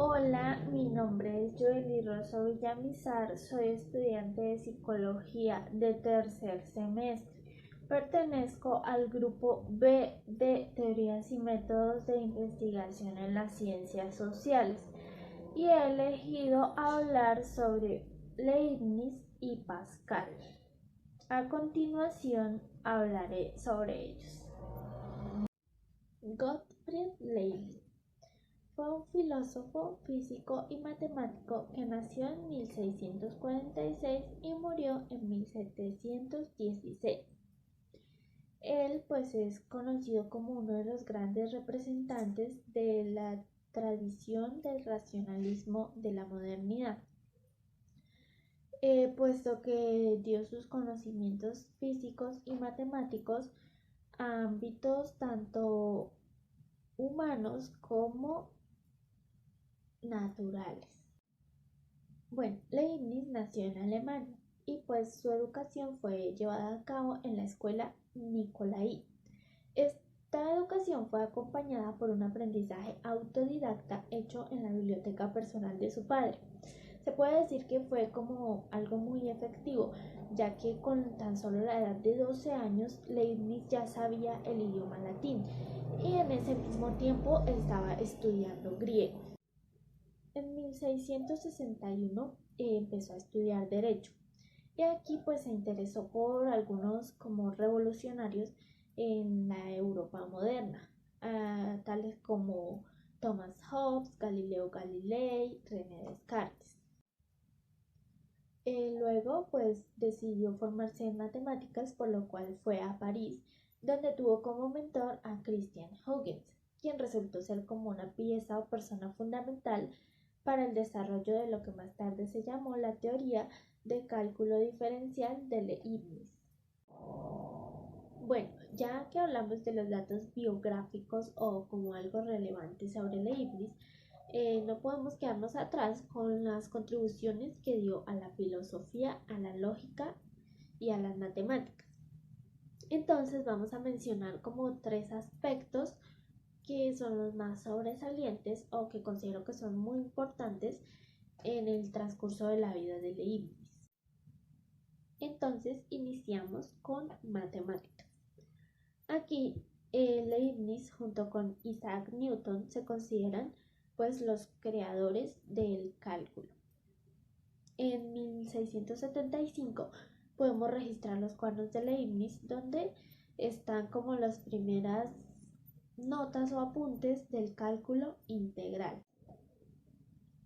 Hola, mi nombre es Joely Rosso Villamizar, soy estudiante de psicología de tercer semestre. Pertenezco al grupo B de teorías y métodos de investigación en las ciencias sociales y he elegido hablar sobre Leibniz y Pascal. A continuación hablaré sobre ellos. Gottfried Leibniz fue un filósofo, físico y matemático que nació en 1646 y murió en 1716. Él es conocido como uno de los grandes representantes de la tradición del racionalismo de la modernidad, puesto que dio sus conocimientos físicos y matemáticos a ámbitos tanto humanos como naturales. Bueno, Leibniz nació en Alemania y su educación fue llevada a cabo en la escuela Nicolai. Esta educación fue acompañada por un aprendizaje autodidacta hecho en la biblioteca personal de su padre. Se puede decir que fue como algo muy efectivo, ya que con tan solo la edad de 12 años Leibniz ya sabía el idioma latín y en ese mismo tiempo estaba estudiando griego. En 1661 empezó a estudiar Derecho y aquí se interesó por algunos como revolucionarios en la Europa moderna, tales como Thomas Hobbes, Galileo Galilei, René Descartes. Luego decidió formarse en matemáticas, por lo cual fue a París, donde tuvo como mentor a Christian Huygens, quien resultó ser como una pieza o persona fundamental para el desarrollo de lo que más tarde se llamó la teoría de cálculo diferencial de Leibniz. Bueno, ya que hablamos de los datos biográficos o como algo relevante sobre Leibniz, no podemos quedarnos atrás con las contribuciones que dio a la filosofía, a la lógica y a las matemáticas. Entonces vamos a mencionar como 3 aspectos que son los más sobresalientes o que considero que son muy importantes en el transcurso de la vida de Leibniz. Entonces iniciamos con matemáticas. Aquí Leibniz junto con Isaac Newton se consideran los creadores del cálculo. En 1675 podemos registrar los cuadernos de Leibniz, donde están como las primeras notas o apuntes del cálculo integral.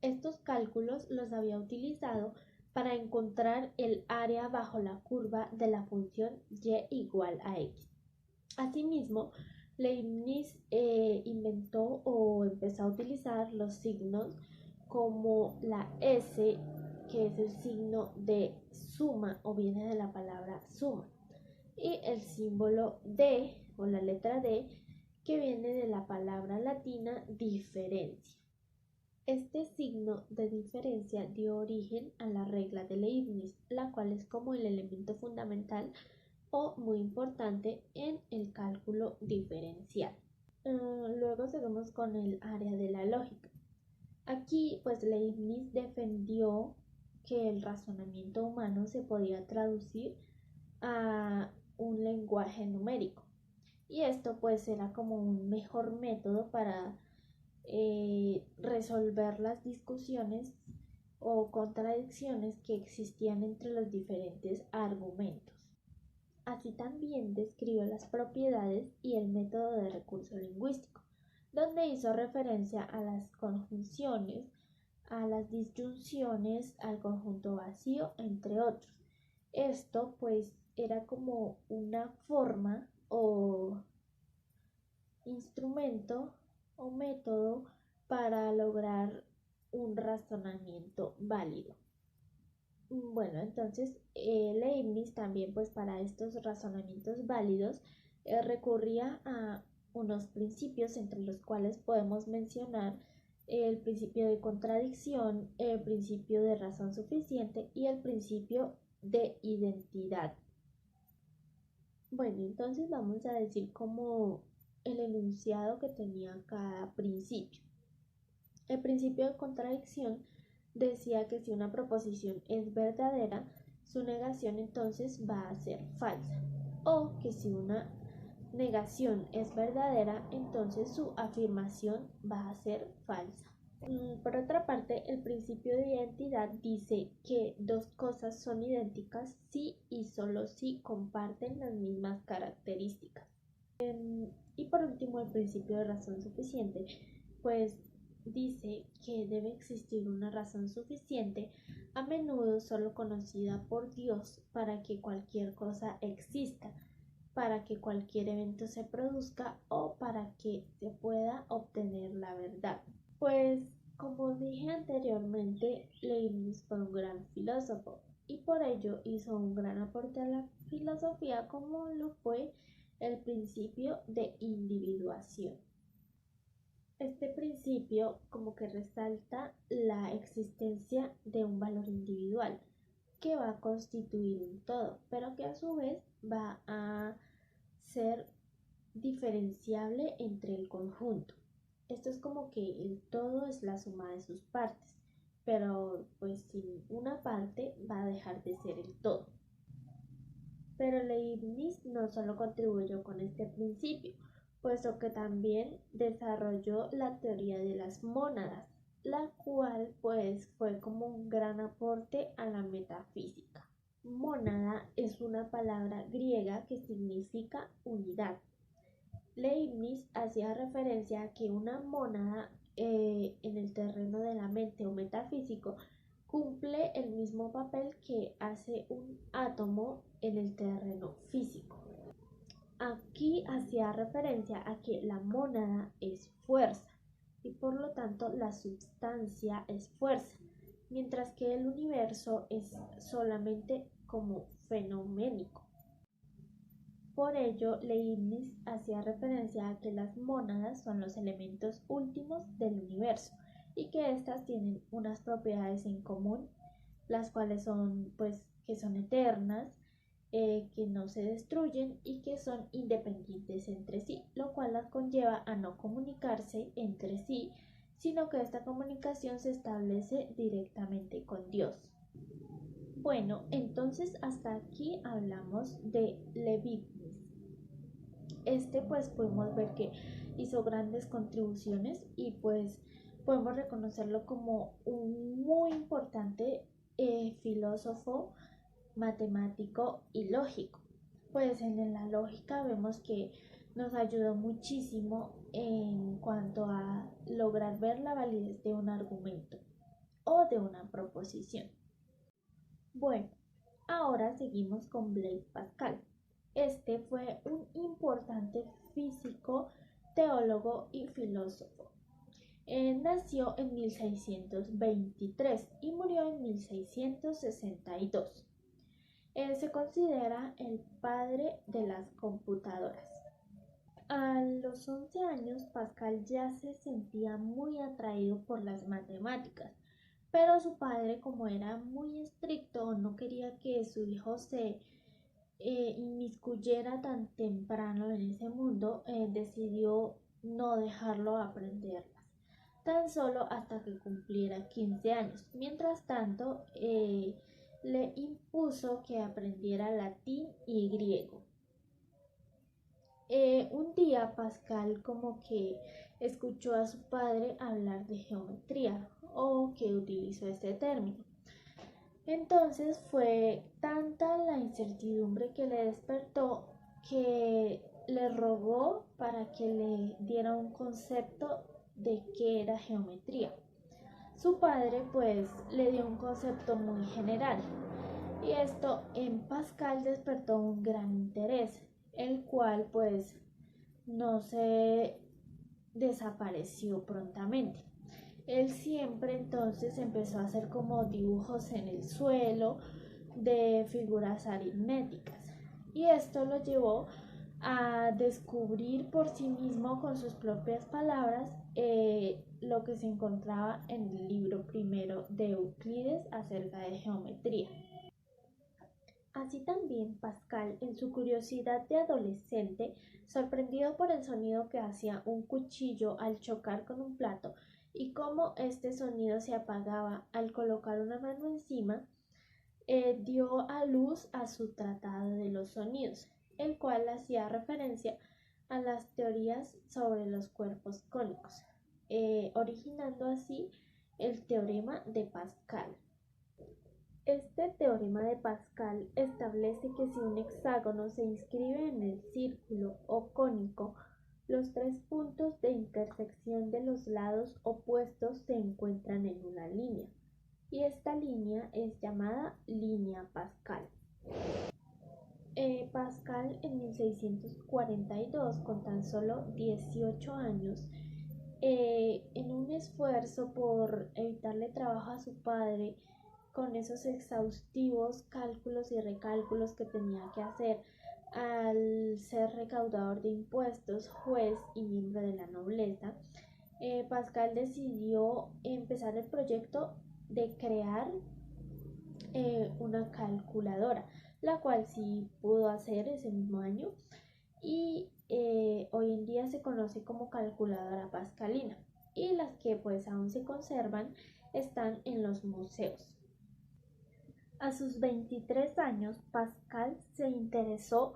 Estos cálculos los había utilizado para encontrar el área bajo la curva de la función y igual a x. Asimismo, Leibniz inventó o empezó a utilizar los signos como la S, que es el signo de suma o viene de la palabra suma, y el símbolo D o la letra D, que viene de la palabra latina diferencia. Este signo de diferencia dio origen a la regla de Leibniz, la cual es como el elemento fundamental o muy importante en el cálculo diferencial. Luego seguimos con el área de la lógica. Aquí Leibniz defendió que el razonamiento humano se podía traducir a un lenguaje numérico y esto era como un mejor método para resolver las discusiones o contradicciones que existían entre los diferentes argumentos. Así también describió las propiedades y el método de recurso lingüístico, donde hizo referencia a las conjunciones, a las disyunciones, al conjunto vacío, entre otros. Esto era como una forma o instrumento o método para lograr un razonamiento válido. Bueno, entonces Leibniz también para estos razonamientos válidos recurría a unos principios entre los cuales podemos mencionar el principio de contradicción, el principio de razón suficiente y el principio de identidad. Bueno, entonces vamos a decir como el enunciado que tenía cada principio. El principio de contradicción decía que si una proposición es verdadera, su negación entonces va a ser falsa, o que si una negación es verdadera, entonces su afirmación va a ser falsa. Por otra parte, el principio de identidad dice que dos cosas son idénticas si y solo si comparten las mismas características. Y por último, el principio de razón suficiente, pues dice que debe existir una razón suficiente, a menudo solo conocida por Dios, para que cualquier cosa exista, para que cualquier evento se produzca o para que se pueda obtener la verdad. Pues, como dije anteriormente, Leibniz fue un gran filósofo y por ello hizo un gran aporte a la filosofía, como lo fue el principio de individuación. Este principio como que resalta la existencia de un valor individual que va a constituir un todo, pero que a su vez va a ser diferenciable entre el conjunto. Esto es como que el todo es la suma de sus partes, pero pues sin una parte va a dejar de ser el todo. Pero Leibniz no solo contribuyó con este principio, puesto que también desarrolló la teoría de las mónadas, la cual pues fue como un gran aporte a la metafísica. Mónada es una palabra griega que significa unidad. Leibniz hacía referencia a que una mónada en el terreno de la mente o metafísico cumple el mismo papel que hace un átomo en el terreno físico. Aquí hacía referencia a que la mónada es fuerza y por lo tanto la substancia es fuerza, mientras que el universo es solamente como fenoménico. Por ello, Leibniz hacía referencia a que las mónadas son los elementos últimos del universo y que éstas tienen unas propiedades en común, las cuales son, pues, que son eternas, que no se destruyen y que son independientes entre sí, lo cual las conlleva a no comunicarse entre sí, sino que esta comunicación se establece directamente con Dios. Bueno, entonces hasta aquí hablamos de Leibniz. Pues podemos ver que hizo grandes contribuciones y pues podemos reconocerlo como un muy importante filósofo, matemático y lógico. Pues en la lógica vemos que nos ayudó muchísimo en cuanto a lograr ver la validez de un argumento o de una proposición. Bueno, ahora seguimos con Blaise Pascal. Este fue un importante físico, teólogo y filósofo. Nació en 1623 y murió en 1662. Se considera el padre de las computadoras. A los 11 años, Pascal ya se sentía muy atraído por las matemáticas, pero su padre, como era muy estricto, no quería que su hijo se inmiscuyera tan temprano en ese mundo, decidió no dejarlo aprenderlas, tan solo hasta que cumpliera 15 años. Mientras tanto, le impuso que aprendiera latín y griego. Un día Pascal como que escuchó a su padre hablar de geometría, o que utilizó este término. Entonces fue tanta la incertidumbre que le despertó que le rogó para que le diera un concepto de qué era geometría. Su padre pues le dio un concepto muy general y esto en Pascal despertó un gran interés, el cual pues no se desapareció prontamente. Él siempre entonces empezó a hacer como dibujos en el suelo de figuras aritméticas y esto lo llevó a descubrir por sí mismo con sus propias palabras lo que se encontraba en el libro primero de Euclides acerca de geometría. Así también Pascal, en su curiosidad de adolescente, sorprendido por el sonido que hacía un cuchillo al chocar con un plato, y cómo este sonido se apagaba al colocar una mano encima, dio a luz a su Tratado de los Sonidos, el cual hacía referencia a las teorías sobre los cuerpos cónicos, originando así el teorema de Pascal. Este teorema de Pascal establece que si un hexágono se inscribe en el círculo o cónico, los tres puntos de intersección de los lados opuestos se encuentran en una línea, y esta línea es llamada línea Pascal. Pascal en 1642, con tan solo 18 años, en un esfuerzo por evitarle trabajo a su padre, con esos exhaustivos cálculos y recálculos que tenía que hacer al ser recaudador de impuestos, juez y miembro de la nobleza, Pascal decidió empezar el proyecto de crear una calculadora, la cual sí pudo hacer ese mismo año y hoy en día se conoce como calculadora pascalina, y las que pues aún se conservan están en los museos. A sus 23 años, Pascal se interesó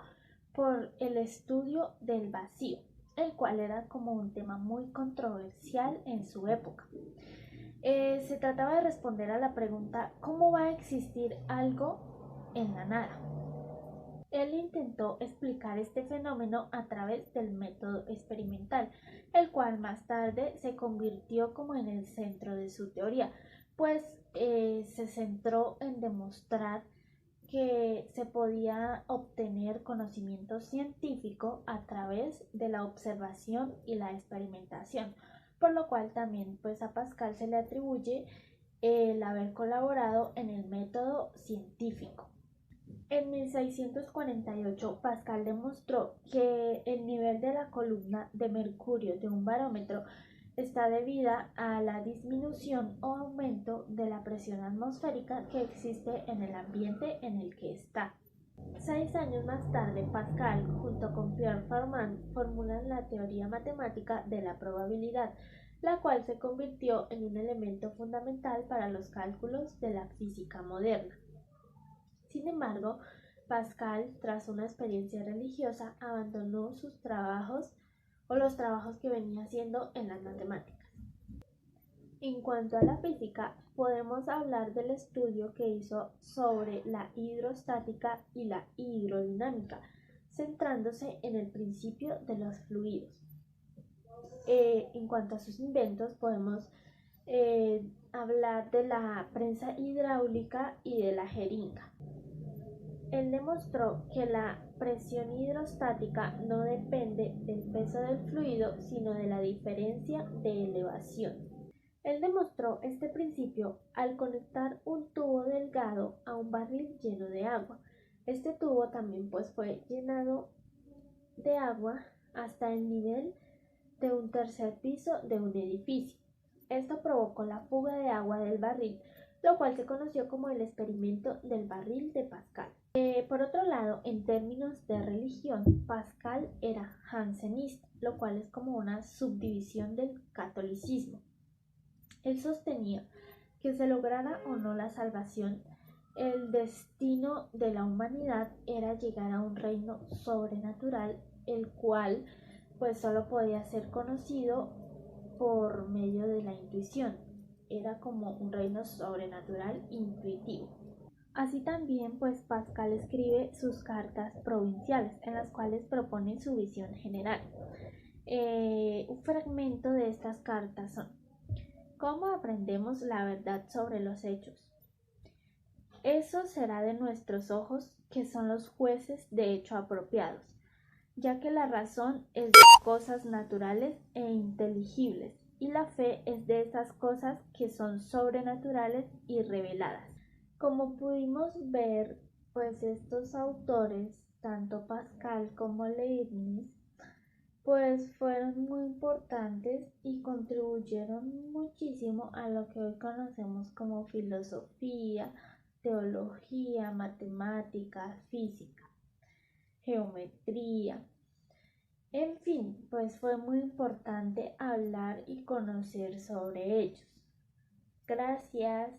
por el estudio del vacío, el cual era como un tema muy controversial en su época. Se trataba de responder a la pregunta: ¿cómo va a existir algo en la nada? Él intentó explicar este fenómeno a través del método experimental, el cual más tarde se convirtió como en el centro de su teoría, pues se centró en demostrar que se podía obtener conocimiento científico a través de la observación y la experimentación, por lo cual también pues a Pascal se le atribuye el haber colaborado en el método científico. En 1648, Pascal demostró que el nivel de la columna de mercurio de un barómetro está debida a la disminución o aumento de la presión atmosférica que existe en el ambiente en el que está. 6 años más tarde, Pascal, junto con Pierre Fermat, formulan la teoría matemática de la probabilidad, la cual se convirtió en un elemento fundamental para los cálculos de la física moderna. Sin embargo, Pascal, tras una experiencia religiosa, abandonó sus trabajos o los trabajos que venía haciendo en las matemáticas. En cuanto a la física, podemos hablar del estudio que hizo sobre la hidrostática y la hidrodinámica, centrándose en el principio de los fluidos. En cuanto a sus inventos, podemos hablar de la prensa hidráulica y de la jeringa. Él demostró que la presión hidrostática no depende del peso del fluido, sino de la diferencia de elevación. Él demostró este principio al conectar un tubo delgado a un barril lleno de agua. Este tubo también pues fue llenado de agua hasta el nivel de un tercer piso de un edificio. Esto provocó la fuga de agua del barril, lo cual se conoció como el experimento del barril de Pascal. Por otro lado, en términos de religión, Pascal era jansenista, lo cual es como una subdivisión del catolicismo. Él sostenía que se lograra o no la salvación, el destino de la humanidad era llegar a un reino sobrenatural, el cual pues solo podía ser conocido por medio de la intuición. Era como un reino sobrenatural intuitivo. Así también, pues Pascal escribe sus cartas provinciales, en las cuales propone su visión general. Un fragmento de estas cartas son: ¿cómo aprendemos la verdad sobre los hechos? Eso será de nuestros ojos, que son los jueces de hecho apropiados, ya que la razón es de cosas naturales e inteligibles, y la fe es de esas cosas que son sobrenaturales y reveladas. Como pudimos ver, pues estos autores, tanto Pascal como Leibniz, pues fueron muy importantes y contribuyeron muchísimo a lo que hoy conocemos como filosofía, teología, matemática, física, geometría. En fin, pues fue muy importante hablar y conocer sobre ellos. Gracias.